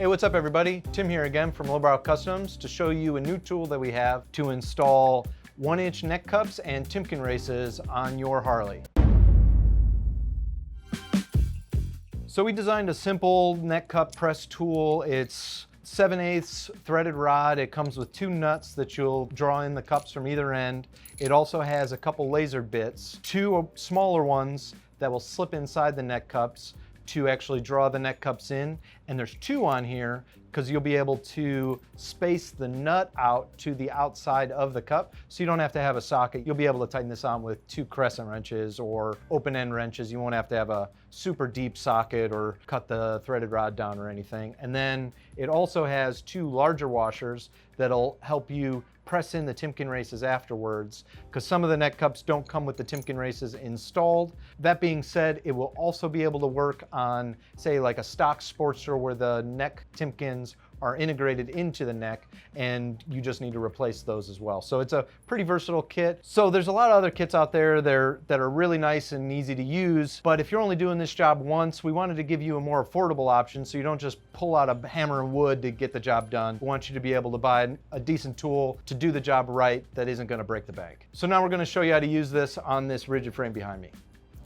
Hey, what's up everybody? Tim here again from Lowbrow Customs to show you a new tool that we have to install 1-inch neck cups and Timken races on your Harley. So we designed a simple neck cup press tool. It's 7/8 threaded rod. It comes with 2 nuts that you'll draw in the cups from either end. It also has a couple laser bits, 2 smaller ones that will slip inside the neck cups to actually draw the neck cups in. And there's 2 on here because you'll be able to space the nut out to the outside of the cup, so you don't have to have a socket. You'll be able to tighten this on with 2 crescent wrenches or open end wrenches. You won't have to have a super deep socket or cut the threaded rod down or anything. And then it also has 2 larger washers that'll help you press in the Timken races afterwards, because some of the neck cups don't come with the Timken races installed. That being said, it will also be able to work on, say, like a stock Sportster where the neck Timkens are integrated into the neck and you just need to replace those as well. So it's a pretty versatile kit. So there's a lot of other kits out there that are really nice and easy to use, but if you're only doing this job once, we wanted to give you a more affordable option so you don't just pull out a hammer and wood to get the job done. We want you to be able to buy a decent tool to do the job right that isn't going to break the bank. So now we're going to show you how to use this on this rigid frame behind me.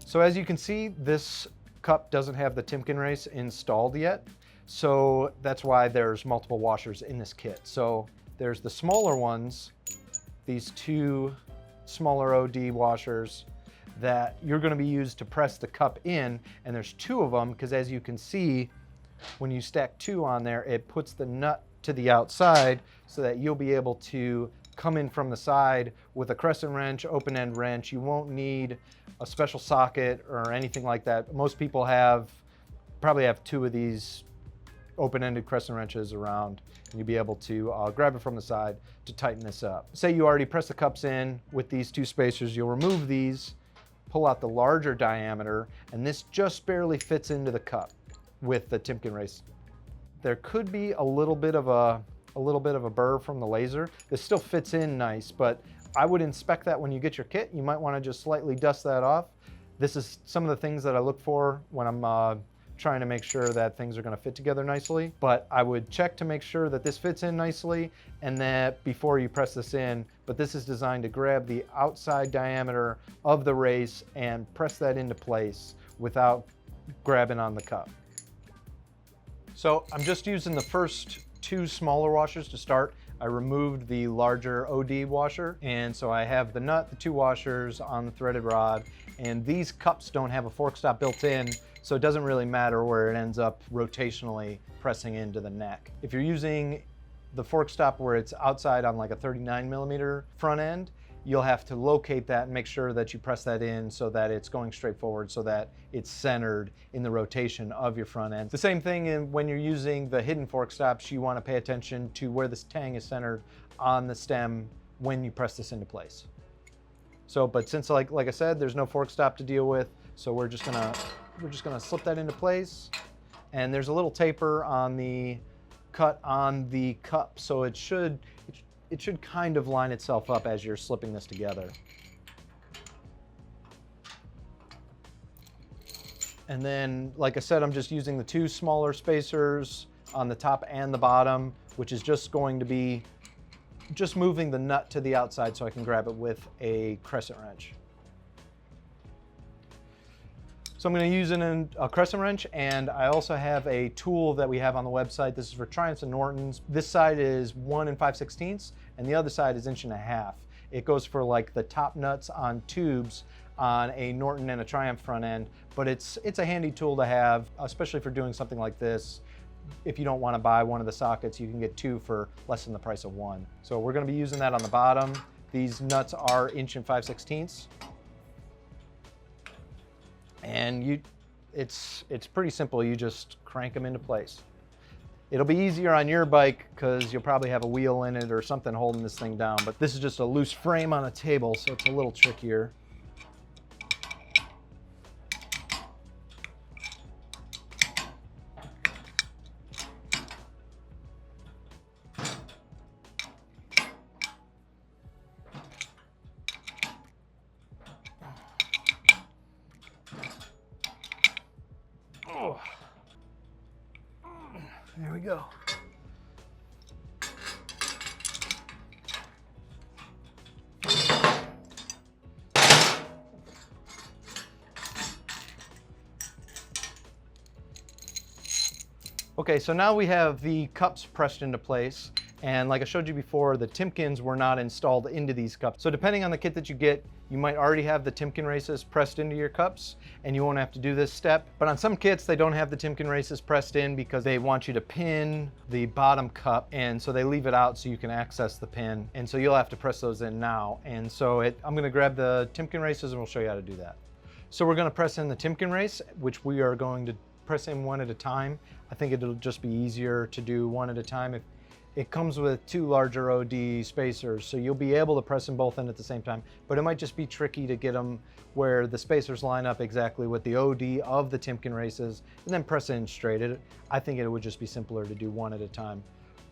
So as you can see, this cup doesn't have the Timken race installed yet. So that's why there's multiple washers in this kit. So there's the smaller ones, these 2 smaller OD washers that you're going to be used to press the cup in, and there's 2 of them because as you can see, when you stack 2 on there, it puts the nut to the outside so that you'll be able to come in from the side with a crescent wrench, open end wrench. You won't need a special socket or anything like that. Most people probably have 2 of these open-ended crescent wrenches around, and you'll be able to grab it from the side to tighten this up. Say you already press the cups in with these 2 spacers, you'll remove these, pull out the larger diameter, and this just barely fits into the cup with the Timken race. There could be a little bit of a burr from the laser. This still fits in nice, but I would inspect that when you get your kit. You might want to just slightly dust that off. This is some of the things that I look for when I'm trying to make sure that things are going to fit together nicely. But I would check to make sure that this fits in nicely and that before you press this in. But this is designed to grab the outside diameter of the race and press that into place without grabbing on the cup. So I'm just using the first 2 smaller washers to start. I removed the larger OD washer, and so I have the nut, the 2 washers on the threaded rod, and these cups don't have a fork stop built in, so it doesn't really matter where it ends up rotationally pressing into the neck. If you're using the fork stop where it's outside on like a 39mm front end, you'll have to locate that and make sure that you press that in so that it's going straight forward, so that it's centered in the rotation of your front end. The same thing when you're using the hidden fork stops, you want to pay attention to where this tang is centered on the stem when you press this into place. So, but since like I said, there's no fork stop to deal with, so we're just gonna slip that into place. And there's a little taper on the cut on the cup, so it should kind of line itself up as you're slipping this together. And then, like I said, I'm just using the 2 smaller spacers on the top and the bottom, which is just going to be just moving the nut to the outside so I can grab it with a crescent wrench. So I'm going to use a crescent wrench, and I also have a tool that we have on the website. This is for Triumphs and Nortons. This side is 1 5/16, and the other side is 1.5 inches. It goes for like the top nuts on tubes on a Norton and a Triumph front end, but it's a handy tool to have, especially for doing something like this. If you don't want to buy one of the sockets, you can get 2 for less than the price of 1. So we're going to be using that on the bottom. These nuts are 1 5/16. And it's pretty simple. You just crank them into place. It'll be easier on your bike because you'll probably have a wheel in it or something holding this thing down, but this is just a loose frame on a table, so it's a little trickier. There we go. Okay, so now we have the cups pressed into place. And like I showed you before, the Timkins were not installed into these cups. So depending on the kit that you get, you might already have the Timkin races pressed into your cups and you won't have to do this step. But on some kits, they don't have the Timkin races pressed in because they want you to pin the bottom cup. And so they leave it out so you can access the pin. And so you'll have to press those in now. And so I'm gonna grab the Timkin races and we'll show you how to do that. So we're gonna press in the Timkin race, which we are going to press in one at a time. I think it'll just be easier to do one at a time. It comes with 2 larger OD spacers, so you'll be able to press them both in at the same time, but it might just be tricky to get them where the spacers line up exactly with the OD of the Timkin races and then press in straight. I think it would just be simpler to do one at a time.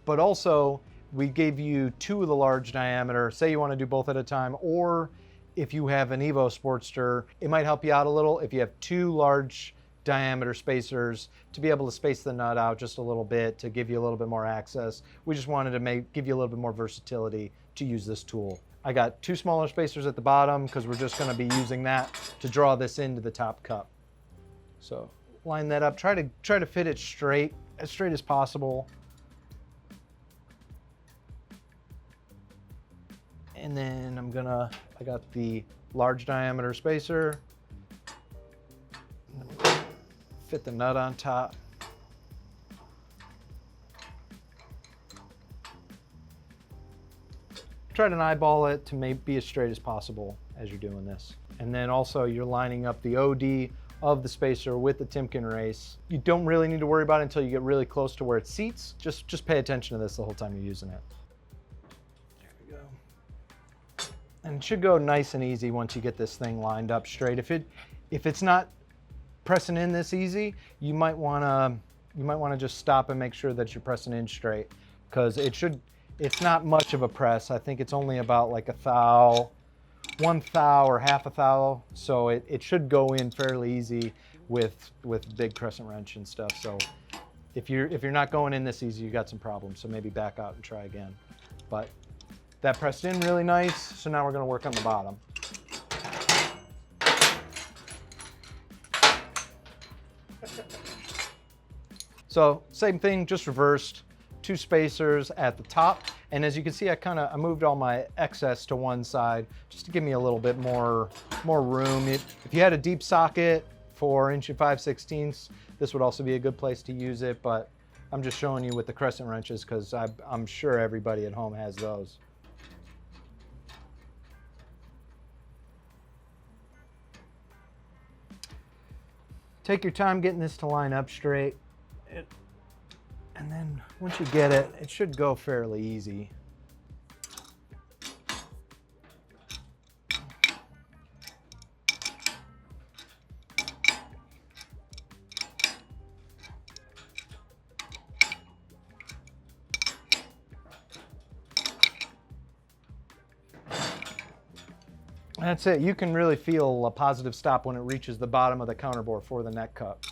But also, we gave you 2 of the large diameter, say you want to do both at a time, or if you have an Evo Sportster, it might help you out a little if you have 2 large diameter spacers to be able to space the nut out just a little bit to give you a little bit more access. We just wanted to give you a little bit more versatility to use this tool. I got 2 smaller spacers at the bottom because we're just going to be using that to draw this into the top cup. So line that up, try to fit it straight, as straight as possible. And then I got the large diameter spacer. Fit the nut on top. Try to eyeball it to be as straight as possible as you're doing this. And then also you're lining up the OD of the spacer with the Timkin race. You don't really need to worry about it until you get really close to where it seats. Just pay attention to this the whole time you're using it. There we go. And it should go nice and easy once you get this thing lined up straight. If it's not pressing in this easy, you might want to just stop and make sure that you're pressing in straight, because it's not much of a press. I think it's only about like a thou, 1 thou or half a thou, so it should go in fairly easy with big crescent wrench and stuff. So if you're not going in this easy, you got some problems, so maybe back out and try again. But that pressed in really nice, so now we're going to work on the bottom. So same thing, just reversed, 2 spacers at the top. And as you can see, I moved all my excess to one side just to give me a little bit more room. If you had a deep socket for 1 5/16, this would also be a good place to use it, but I'm just showing you with the crescent wrenches because I'm sure everybody at home has those. Take your time getting this to line up straight. And then once you get it, it should go fairly easy. That's it. You can really feel a positive stop when it reaches the bottom of the counterbore for the neck cup.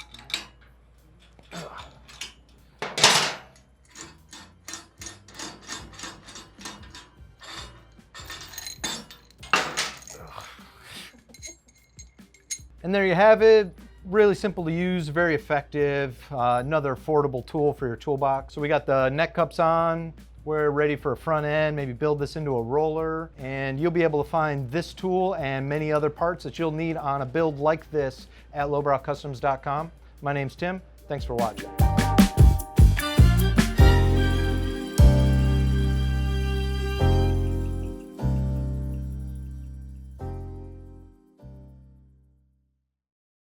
And there you have it. Really simple to use, very effective. Another affordable tool for your toolbox. So we got the neck cups on. We're ready for a front end, maybe build this into a roller, and you'll be able to find this tool and many other parts that you'll need on a build like this at lowbrowcustoms.com. My name's Tim. Thanks for watching.